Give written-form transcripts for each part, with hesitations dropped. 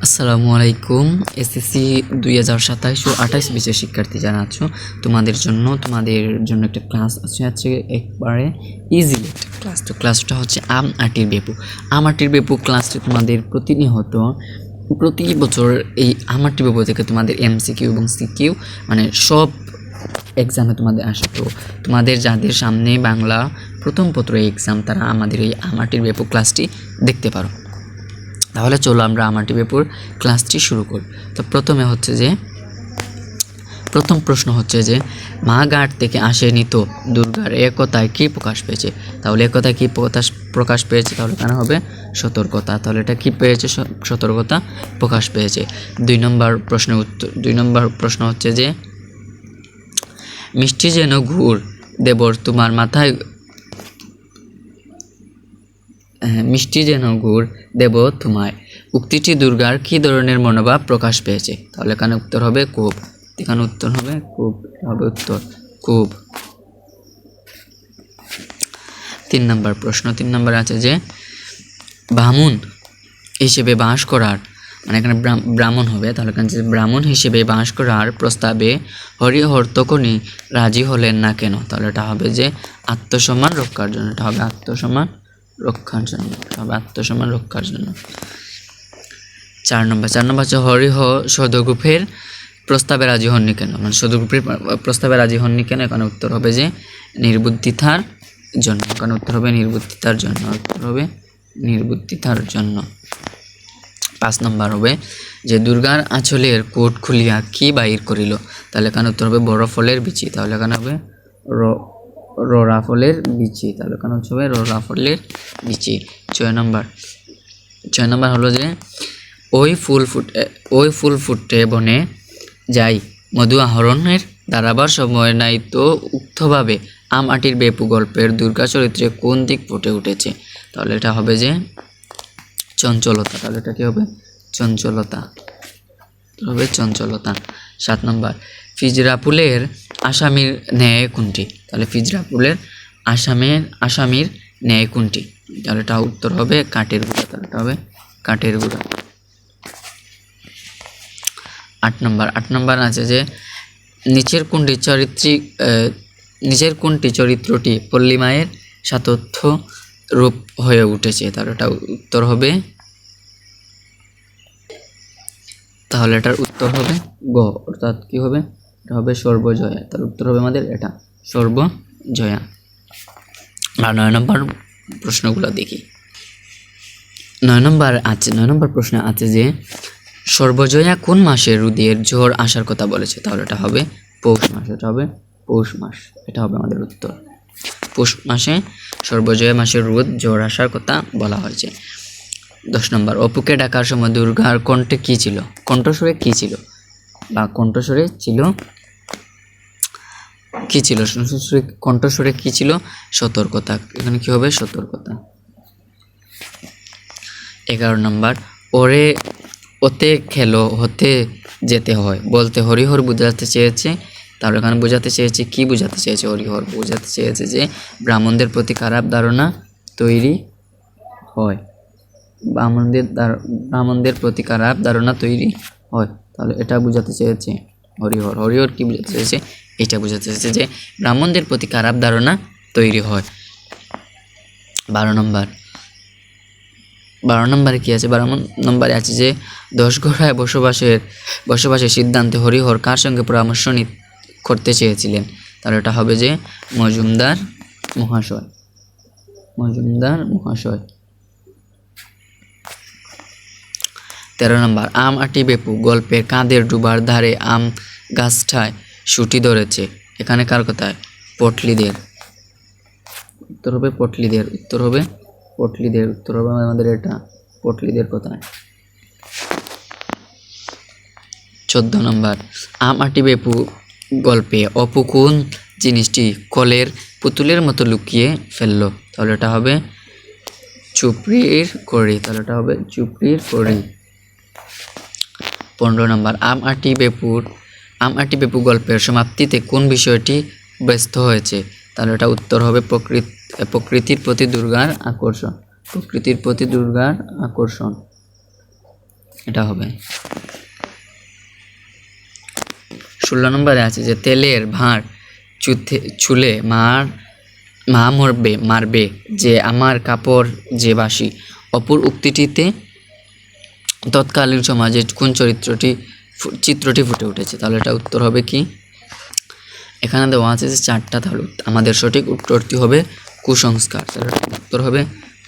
আসসালামু আলাইকুম। এসএসসি 2027 ও 28 ব্যাচের শিক্ষার্থী যারা আছো, তোমাদের জন্য একটা ক্লাস আছে একবারে ইজি একটা ক্লাস। তো ক্লাসটা হচ্ছে আম আটির বেপু। আম আটির বেপু ক্লাসটি তোমাদের প্রতি বছর এই আম আটির বেপু থেকে তোমাদের এমসিকিউ এবং সিকিউ মানে সব এক্সামে তোমাদের আসে। তো তোমাদের যাদের সামনে বাংলা প্রথম পত্র এক্সাম, তারা আমাদের এই আম আটির বেপু ক্লাসটি দেখতে পারো। তাহলে চলো আমরা আমাটি বেপুর ক্লাসটি শুরু করি। তো প্রথম প্রশ্ন হচ্ছে যে মা ঘাট থেকে আসেনি তো দুর্গার একতায় কী প্রকাশ পেয়েছে। তাহলে একতায় কী প্রকাশ পেয়েছে, তাহলে কেন হবে সতর্কতা। তাহলে এটা কী পেয়েছে, সতর্কতা প্রকাশ পেয়েছে। 2 নম্বর প্রশ্ন হচ্ছে যে মিষ্টি যেন গুড় দেবর তোমার মাথায়, মিষ্টি যেন গুড় দেব তোমায়, উক্তিটি দুর্গার কী ধরনের মনোভাব প্রকাশ পেয়েছে। তাহলে এখানে উত্তর হবে খুব। এখানে উত্তর হবে খুব, হবে উত্তর খুব। 3 নম্বর প্রশ্ন। 3 নম্বরে আছে যে ব্রাহ্মণ হিসেবে বাস করার, মানে এখানে ব্রাহ্মণ হবে, তাহলে এখানে ব্রাহ্মণ হিসেবে বাস করার প্রস্তাবে হরিহর তখনই রাজি হলেন না কেন। তাহলে এটা হবে যে আত্মসম্মান রক্ষার জন্য। এটা হবে আত্মসম্মান রক্ষার জন্য। আত্মসম্মান রক্ষার জন্য। 4 নম্বর হচ্ছে হরিহ সদগ্রুপের প্রস্তাবে রাজি হননি কেন, মানে সদগ্রুপের প্রস্তাবে রাজি হননি কেন। এখানে উত্তর হবে যে নির্বুদ্ধিতার জন্য। এখানে উত্তর হবে নির্বুদ্ধিতার জন্য। উত্তর হবে নির্বুদ্ধিতার জন্য। 5 নম্বর হবে যে দুর্গার আঁচলের কোট খুলিয়া কি বাহির করিল। তাহলে এখানে উত্তর হবে বড় ফলের বিচি। তাহলে এখানে হবে রোরা ফলের বিচি। তাহলে এখানে হবে রোরা ফলের বিচি। 6 নম্বর হলো যে ওই ফুল ফুটে বনে যাই মধু আহরণের দাঁড়াবার সময় নাই তো উক্তভাবে আম আটির বেপু গল্পের দুর্গা চরিত্রে কোন দিক ফুটে উঠেছে। তাহলে এটা হবে যে চঞ্চলতা। তাহলে এটা কি হবে চঞ্চলতা। হবে চঞ্চলতা। 7 নম্বর ফিজরাপুলের আসামির ন্যায় কোনটি। তাহলে ফিজরাপুলের আসামির ন্যায় কোনটি। তাহলে এটা উত্তর হবে কাঠের গুঁড়া। তাহলে এটা হবে কাঠের গুঁড়া। 8 নম্বর আছে যে নিচের কোনটি চরিত্রটি পল্লীমায়ের সাতত্য রূপ হয়ে উঠেছে। তাহলে এটা উত্তর হবে, তাহলে এটার উত্তর হবে গ, অর্থাৎ কি হবে, এটা হবে সর্বজয়া। তার উত্তর হবে আমাদের এটা সর্বজয়া। আর 9 নম্বর প্রশ্নগুলো দেখি। 9 নম্বর প্রশ্ন আছে যে সর্বজয়া কোন মাসে রোদের ঝড় আসার কথা বলেছে। তাহলে এটা হবে পৌষ মাস। এটা হবে পৌষ মাস। এটা হবে আমাদের উত্তর। পৌষ মাসে সর্বজয়া মাসে রোদ ঝড় আসার কথা বলা হয়েছে। 10 নম্বর অপুকে ডাকার সময় দুর্গার কণ্ঠে কী ছিল, কণ্ঠস্বরে কী ছিল, বা কণ্ঠস্বরে ছিল কী ছিল, কণ্ঠস্বরে কী ছিল, সতর্কতা। এখানে কি হবে সতর্কতা। 11 নম্বর ওতে খেলো হতে যেতে হয় বলতে হরিহর বোঝাতে চেয়েছে। তাহলে এখানে বোঝাতে চেয়েছে, কি বোঝাতে চেয়েছে, হরিহর বোঝাতে চেয়েছে যে ব্রাহ্মণদের প্রতি খারাপ ধারণা তৈরি হয়। ব্রাহ্মণদের প্রতি খারাপ ধারণা তৈরি হয়। তাহলে এটা বোঝাতে চেয়েছে হরিহর কি বোঝাতে চেয়েছে, এটা বোঝাতে চেয়েছে যে ব্রাহ্মণদের প্রতি খারাপ ধারণা তৈরি হয়। 12 নম্বরে কি আছে, 12 নম্বরে আছে যে 10 ঘোড়ায় বসবাসের সিদ্ধান্তে হরিহর কার সঙ্গে পরামর্শ করতে চেয়েছিলেন। তাহলে এটা হবে যে মজুমদার মহাশয়। 13 নম্বর আম আটি বেপু গল্পের কাঁধের ডুবার ধারে আম গাছটায় শুটি ধরেছে, এখানে কার কথায়, পটলিদের। উত্তর হবে পটলিদের। উত্তর হবে আমাদের এটা পটলিদের কথায়। 14 নম্বর আম আটি বেপু গল্পে অপু কোন জিনিসটি কলের পুতুলের মতো লুকিয়ে ফেললো। তাহলে এটা হবে চুপড়ির কড়ি। তাহলে এটা হবে চুপড়ির কড়ি। 15 নম্বর আম আটি বেপু গল্পের সমাপ্তিতে কোন বিষয়টি ব্যস্ত হয়েছে। তাহলে এটা উত্তর হবে প্রকৃতির প্রতি দুর্গার আকর্ষণ। এটা হবে। 16 নম্বরে আছে যে তেলের ভাঁড় ছুলে মা মারবে যে আমার কাপড় যে বাসি। অপর উক্তিটিতে তৎকালীন সমাজে কোন চিত্রটি ফুটে উঠেছে? তাহলে এটা উত্তর হবে কি? এখানে দেওয়া আছে যে 4টা, তাহলে আমাদের সঠিক উত্তরটি হবে কুসংস্কার। তাহলে উত্তর হবে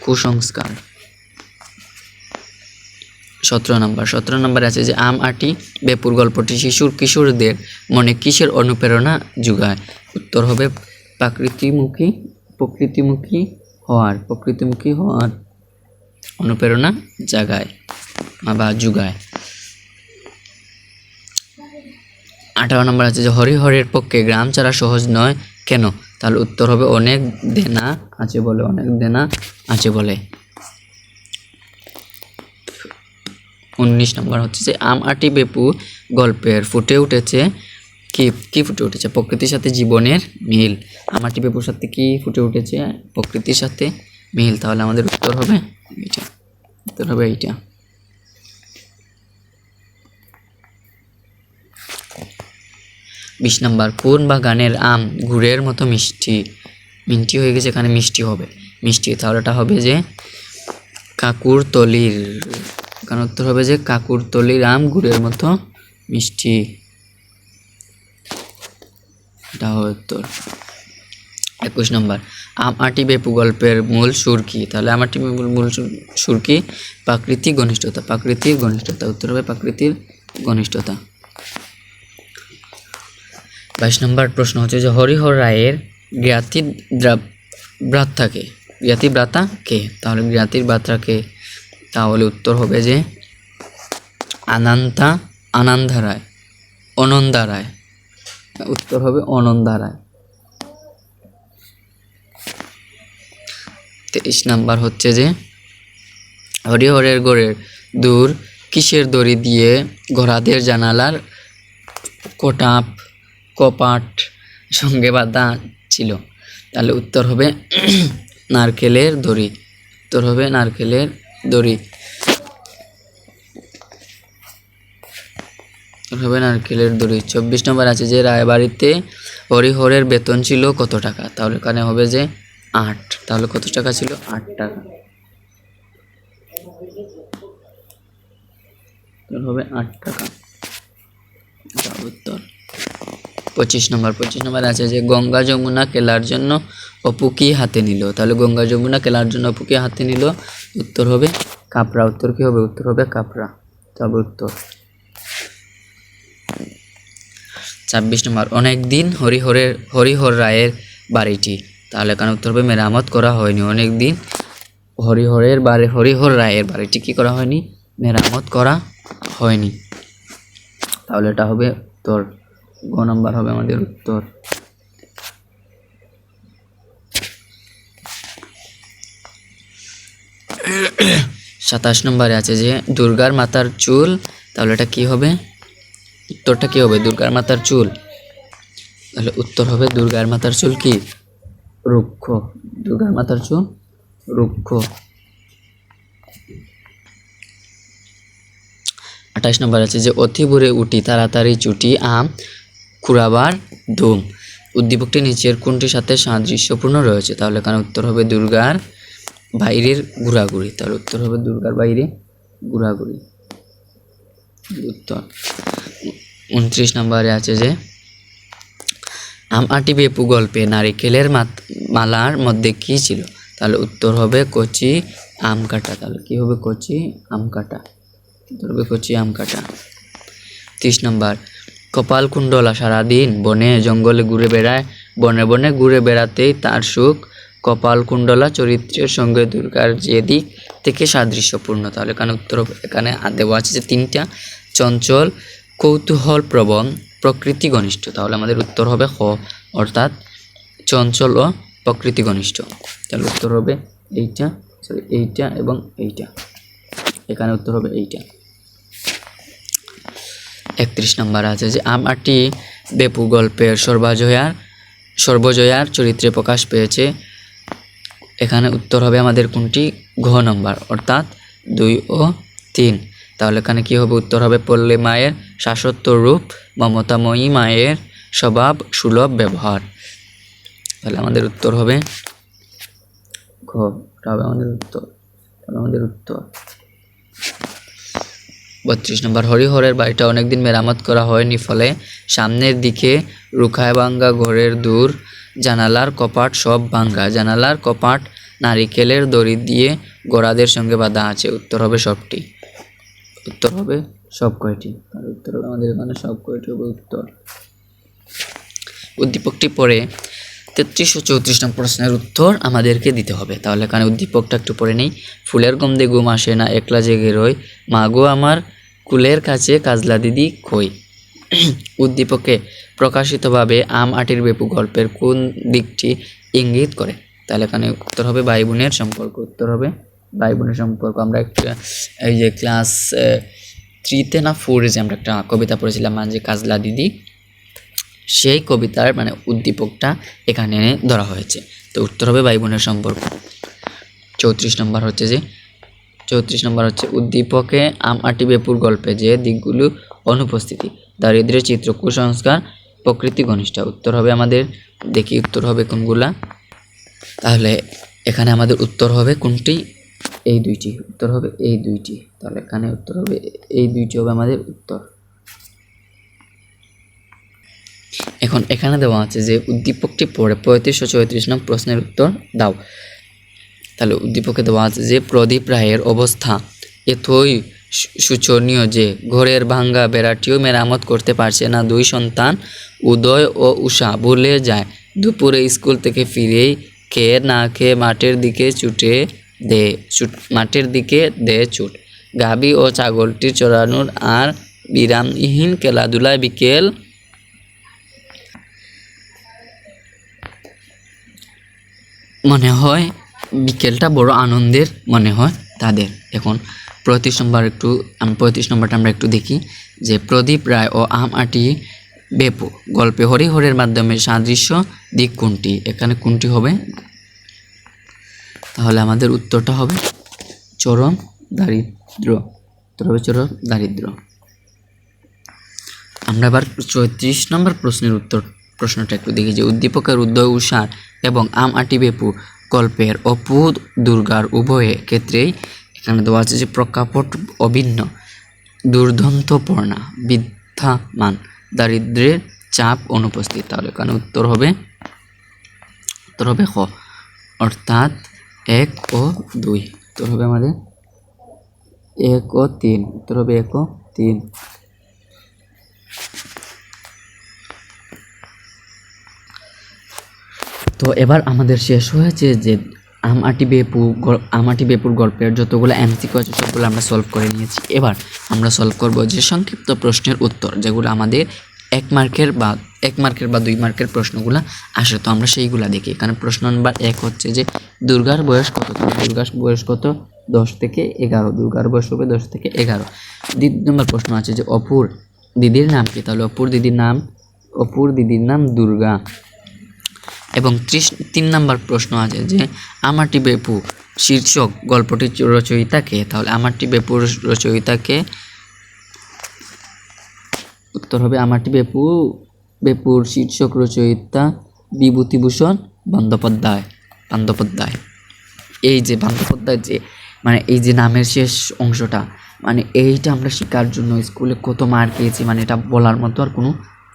কুসংস্কার। 17 নম্বরে আছে যে আম আটি বেপুর গল্পটি কিশোরদের মনে কিসের অনুপ্রেরণা যোগায়? উত্তর হবে প্রকৃতিমুখী হওয়ার অনুপ্রেরণা জাগায় বা যোগায়। 18 নম্বর আছে যে হরিহরের পক্ষে গ্রাম ছাড়া সহজ নয় কেন? তাহলে উত্তর হবে অনেক দেনা আছে বলে। 19 নম্বর হচ্ছে যে আম আটি বেপু গল্পের ফুটে উঠেছে কি ফুটে উঠেছে? প্রকৃতির সাথে জীবনের মিল। আম আটি বেপুর সাথে কি ফুটে উঠেছে? প্রকৃতির সাথে মিল। তাহলে আমাদের উত্তর হবে এইটা। 20 নম্বর কোন বাগানের আম গুড়ের মতো মিষ্টি হয়ে গেছে? এখানে মিষ্টি হবে মিষ্টি। তাহলে এটা হবে যে কাকুরতলির। কারণ উত্তর হবে যে কাকুরতলির আম গুড়ের মতো মিষ্টি। এটা হবে উত্তর। 21 নম্বর আম আটি বেপু গল্পের মূল সুর কি? তাহলে আম আটি বেপুর মূল সুর কি? প্রাকৃতিক ঘনিষ্ঠতা। উত্তর হবে প্রাকৃতিক ঘনিষ্ঠতা। 22 নম্বর প্রশ্ন হচ্ছে যে হরিহর রায়ের জ্ঞাতি ভ্রাতা কে? তাহলে জ্ঞাতির ভ্রাতা কে? তাহলে উত্তর হবে যে অনন্দা রায়। উত্তর হবে অনন্দা রায়। 23 নাম্বার হচ্ছে যে হরিহরের গড়ের দূর কিসের দড়ি দিয়ে ঘোড়াদের জানালার কপাট সঙ্গে বাঁধা ছিল? তাহলে উত্তর হবে নারকেলের দড়ি। 24 নম্বর আছে যে রায়বাড়িতে হরিহরের বেতন ছিল কত টাকা? তাহলে এখানে হবে যে 8। তাহলে কত টাকা ছিল? 8 টাকা। তাহলে হবে 8 টাকা। উত্তর। 25 নম্বর আছে যে গঙ্গা যমুনা খেলার জন্য অপু কি হাতে নিল? তাহলে গঙ্গা যমুনা খেলার জন্য অপু কি হাতে নিল? উত্তর হবে কাপড়া। উত্তর কি হবে? উত্তর হবে কাপড়া। তবে উত্তর। 26 নম্বর অনেক দিন হরিহর রায়ের বাড়িটি। তাহলে এখানে উত্তর হবে মেরামত করা হয়নি। অনেক দিন হরিহর রায়ের বাড়িটি কি করা হয়নি? মেরামত করা হয়নি। তাহলে এটা হবে উত্তর। গ নম্বর হবে আমাদের উত্তর। 27 নম্বরে আছে যে দুর্গার মাথার চুল। তাহলে এটা কি হবে? উত্তরটা কি হবে? দুর্গার মাথার চুল। তাহলে উত্তর হবে দুর্গার মাথার চুল কি? রুক্ষ। দুর্গার মাথার চুল রুক্ষ। 28 নম্বর আছে যে অতি ভোরে উঠি তাড়াতাড়ি ছুটি আম কুড়াবার ধুম। উদ্দীপকটি নিচের কোনটির সাথে সাদৃশ্যপূর্ণ রয়েছে? তাহলে এখানে উত্তর হবে দুর্গার বাইরের ঘোরাঘুরি। তাহলে উত্তর হবে দুর্গার বাইরে ঘোরাঘুরি। উত্তর। 29 নম্বরে আছে যে আম আটি বেপু গল্পে নারিকেলের মালার মধ্যে কি ছিল? তাহলে উত্তর হবে কচি আম কাটা। তাহলে কি হবে? কচি আম কাটা। উত্তর হবে কচি আম কাটা। 30 নম্বর কপালকুণ্ডলা সারাদিন বনে জঙ্গলে ঘুরে বেড়ায়। বনে ঘুরে বেড়াতেই তার সুখ। কপালকুণ্ডলা চরিত্রের সঙ্গে দুর্গার যে দিক থেকে সাদৃশ্যপূর্ণ। তাহলে এখানে দেওয়া আছে যে 3টা চঞ্চল কৌতূহল প্রবণ প্রকৃতি ঘনিষ্ঠ। তাহলে আমাদের উত্তর হবে খ, অর্থাৎ চঞ্চল ও প্রকৃতি ঘনিষ্ঠ। তাহলে উত্তর হবে এইটা এবং এইটা। এখানে উত্তর হবে এইটা। 31 নম্বর আছে যে আম আটি বেপু গল্পের সর্বজয়ার চরিত্রে প্রকাশ পেয়েছে। এখানে উত্তর হবে আমাদের কোনটি? ঘ নম্বর, অর্থাৎ 2 ও 3। তাহলে এখানে কি হবে? উত্তর হবে পল্লী মায়ের শাশ্বত রূপ, মমতাময়ী মায়ের স্বভাব সুলভ ব্যবহার। তাহলে আমাদের উত্তর হবে খ। হবে আমাদের উত্তর। আমাদের উত্তর 32 নম্বর, হরিহরের বাড়িটা অনেকদিন মেরামত করা হয়নি, ফলে সামনের দিকে রুখায় ভাঙ্গা ঘরের দূর, জানালার কপাট সব ভাঙ্গা। জানালার কপাট নারিকেলের দড়ি দিয়ে গোড়াদের সঙ্গে বাঁধা আছে। উত্তর হবে সবটি। উত্তর হবে সব কয়টি। আর উত্তর হবে আমাদের এখানে সব কয়টি হবে উত্তর। উদ্দীপকটি পড়ে 33 ও 34 নম্বর প্রশ্নের উত্তর আমাদেরকে দিতে হবে। তাহলে এখানে উদ্দীপকটা একটু পড়ে নেই। ফুলের গন্ধে ঘুম আসে না, একলা জেগে রই, মাগো আমার কুলের কাছে কাজলা দিদি কই। উদ্দীপকে প্রকাশিতভাবে আম আটির বেপু গল্পের কোন দিকটি ইঙ্গিত করে? তাহলে এখানে উত্তর হবে ভাই বোনের সম্পর্ক। উত্তর হবে ভাই বোনের সম্পর্ক। আমরা একটা এই যে ক্লাস 3-তে না 4-এ যে আমরা একটা কবিতা পড়েছিলাম যে কাজলা দিদি, সেই কবিতার মানে উদ্দীপকটা এখানে ধরা হয়েছে। তো উত্তর হবে ভাই বোনের সম্পর্ক। 34 নম্বর হচ্ছে উদ্দীপকে আম আটি বেপুর গল্পে যে দিকগুলো অনুপস্থিতি: দারিদ্র্যের চিত্র, কুসংস্কার, প্রকৃতি ঘনিষ্ঠ। উত্তর হবে আমাদের, দেখি উত্তর হবে কোনগুলা। তাহলে এখানে আমাদের উত্তর হবে কোনটি? এই দুইটি। উত্তর হবে এই দুইটি। তাহলে এখানে উত্তর হবে এই দুইটি হবে আমাদের উত্তর। এখন এখানে দেওয়া আছে যে উদ্দীপকটি পড়ে 35 ও 34 নং প্রশ্নের উত্তর দাও। তাহলে উদ্দীপকে দেওয়া আছে যে প্রদীপ রায়ের অবস্থা এতই শোচনীয় যে ঘরের ভাঙ্গা বেড়াটিও মেরামত করতে পারছে না। দুই সন্তান উদয় ও উষা ভুলে যায় দুপুরে স্কুল থেকে ফিরেই খেয়ে না খেয়ে মাঠের দিকে দে ছুট। গাভী ও ছাগলটি চড়ানোর আর বিরামহীন খেলাধুলায় বিকেল মনে হয়, বিকেলটা বড় আনন্দের মনে হয় তাদের। এখন 35 নম্বরটা আমরা একটু দেখি যে প্রদীপ রায় ও আম আটি বেপু গল্পে হরিহরের মাধ্যমে সাদৃশ্য দিক কোনটি? এখানে কোনটি হবে? তাহলে আমাদের উত্তরটা হবে চরম দারিদ্র। উত্তর হবে চরম দারিদ্র। আমরা এবার 34 নম্বর প্রশ্নটা একটু দেখি যে উদ্দীপকের উদয় উষার এবং আম আটি বেপু গল্পের অপু দুর্গার উভয় ক্ষেত্রেই এখানে দেওয়া আছে যে প্রেক্ষাপট অভিন্ন, দুর্দান্তপূর্ণা বিদ্যমান, দারিদ্র্যের চাপ অনুপস্থিত। তাহলে এখানে উত্তর হবে খ, অর্থাৎ 1 ও 2। উত্তর হবে আমাদের 1 ও 3। উত্তর হবে 1 ও 3। তো এবার আমাদের শেষ হয়েছে যে আম আটি বেপুর গল্পের যতগুলো এমসিকিউ আছে সবগুলো আমরা সলভ করে নিয়েছি। এবার আমরা সলভ করব যে সংক্ষিপ্ত প্রশ্নের উত্তর, যেগুলো আমাদের 1 মার্কের বা 2 মার্কের প্রশ্নগুলো আসে। তো আমরা সেইগুলো দেখি। এখানে প্রশ্ন নাম্বার 1 হচ্ছে যে দুর্গার বয়স কত? দুর্গার বয়স কত? 10 থেকে 11। দুর্গার বয়স হবে 10 থেকে 11। 2 নম্বর প্রশ্ন আছে যে অপুর দিদির নাম কি? তাহলে অপুর দিদির নাম দুর্গা। এবং 3 নম্বর প্রশ্ন আছে যে আমাটি বেপু শীর্ষক গল্পটির রচয়িতাকে? তাহলে আমাটি বেপুর রচয়িতাকে? উত্তর হবে আমাটি বেপুর শীর্ষক রচয়িতা বিভূতিভূষণ বন্দ্যোপাধ্যায়। এই যে বন্দ্যোপাধ্যায় যে মানে এই যে নামের শেষ অংশটা, মানে এইটা আমরা শেখার জন্য স্কুলে কত মার খেয়েছি, মানে এটা বলার মতো আর কোনো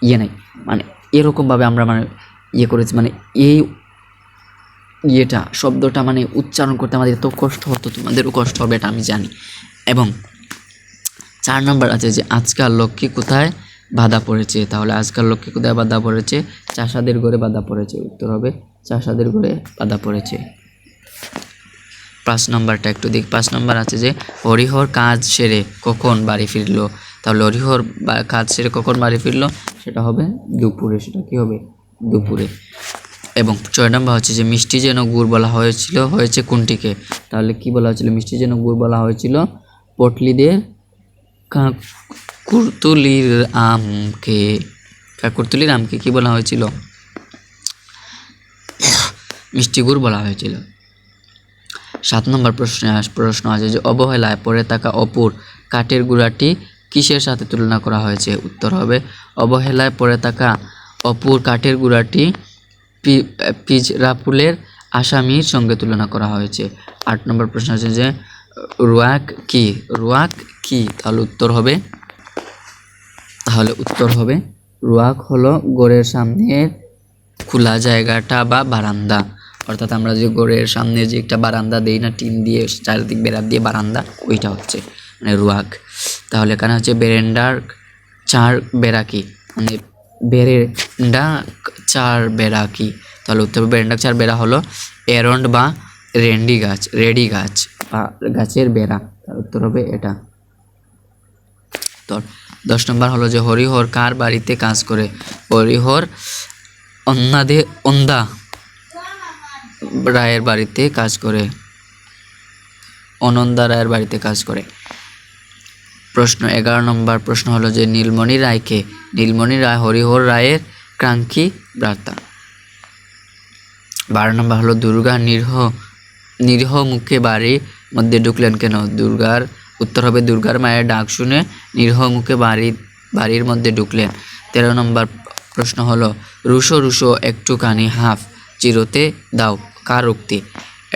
ইয়ে নেই। মানে এরকমভাবে আমরা মানে ইয়ে করেছি, মানে এই শব্দটা মানে উচ্চারণ করতে আমাদের এত কষ্ট হতো, তোমাদেরও কষ্ট হবে এটা আমি জানি। এবং 4 নম্বর আছে যে আজকাল লক্ষ্মী কোথায় বাধা পড়েছে? তাহলে আজকাল লক্ষ্মী কোথায় বাধা পড়েছে? চাষাদের ঘরে বাধা পড়েছে। উত্তর হবে চাষাদের ঘরে বাধা পড়েছে। 5 নম্বরটা একটু দেখ। 5 নম্বর আছে যে হরিহর কাজ সেরে কখন বাড়ি ফিরলো? তাহলে হরিহর কাজ সেরে কখন বাড়ি ফিরলো? সেটা হবে দুপুরে। সেটা কি হবে? দুপুরে। এবং 6 নম্বর হচ্ছে যে মিষ্টি যেন গুড় বলা হয়েছে কোনটিকে? তাহলে কি বলা হয়েছিল? মিষ্টি যেন গুড় বলা হয়েছিল পটলিদের কাকুরতুলির আমকে কি বলা হয়েছিল? মিষ্টি গুড় বলা হয়েছিল। 7 নম্বর প্রশ্ন আছে যে অবহেলায় পড়ে থাকা অপুর কাঠের গুঁড়াটি কিসের সাথে তুলনা করা হয়েছে? উত্তর হবে অবহেলায় পড়ে থাকা অপুর কাঠের গুঁড়াটি পিজরাপুলের আসামির সঙ্গে তুলনা করা হয়েছে। 8 নম্বর প্রশ্ন আছে যে রুয়াক কি? রুয়াক কি? তাহলে উত্তর হবে রুয়াক হলো ঘরের সামনের খোলা জায়গাটা বা বারান্দা। অর্থাৎ আমরা যে ঘরের সামনে যে একটা বারান্দা দেই না, টিন দিয়ে চারিদিক বেড়া দিয়ে বারান্দা, ওইটা হচ্ছে মানে রুয়াক। তাহলে এখানে হচ্ছে বেরেন্ডার 4 বেড়া কি? মানে বেরেন্ডা 4 বেড়া কি? তাহলে উত্তর বেরেন্ডা 4 বেড়া হলো এরন্ড বা রেডি গাছ বা গাছের বেড়া। তার উত্তর হবে এটা। তো 10 নম্বর হলো যে হরিহর কার বাড়িতে কাজ করে? হরিহর অন্দা রায়ের বাড়িতে কাজ করে, অনন্দা রায়ের বাড়িতে কাজ করে। প্রশ্ন 11 নম্বর প্রশ্ন হলো যে নীলমণি রায়কে? নীলমণি রায় হরিহর রায়ের ক্রাঙ্কি ভ্রাতা। 12 নম্বর হলো দুর্গা নিরীহ মুখে বাড়ির মধ্যে ঢুকলেন কেন? দুর্গার উত্তর হবে দুর্গার মায়ের ডাক শুনে নিরীহ মুখে বাড়ির মধ্যে ঢুকলেন। 13 নম্বর প্রশ্ন হলো রুশো রুশো একটুখানি হাফ চিরতে দাও কার উক্তি?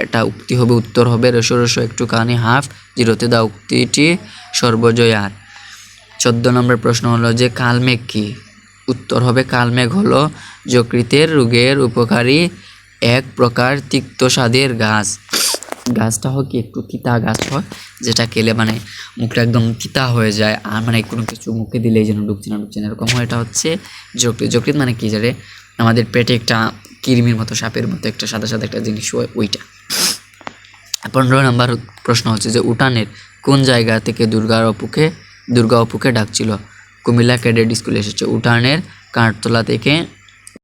এটা উক্তি হবে, উত্তর হবে রুশো রুশো একটুখানি হাফ চিরতে দাও, উক্তিটি সর্বজয়ার। 14 নম্বর প্রশ্ন হলো যে কালমেঘ কি? উত্তর হবে কালমেঘ হলো যকৃতের রোগের উপকারী এক প্রকার তিক্ত স্বাদের গাছ। গাছটা হয় কি একটু তিতা গাছ হয়, যেটা খেলে মানে মুখটা একদম তিতা হয়ে যায়, আর মানে কোনো কিছু মুখে দিলেই যেন ঢুকছে না এরকম হয়। এটা হচ্ছে যকৃত মানে কি জানে আমাদের পেটে একটা কৃমির মতো সাপের মতো একটা সাদা সাদা একটা জিনিস হয়, ওইটা। 15 নম্বর প্রশ্ন হচ্ছে যে উঠানের কোন জায়গা থেকে দুর্গা অপুকে ডাকছিল? কুমিল্লা ক্যাডেট স্কুলে এসেছে। উঠানের কাঠতলা থেকে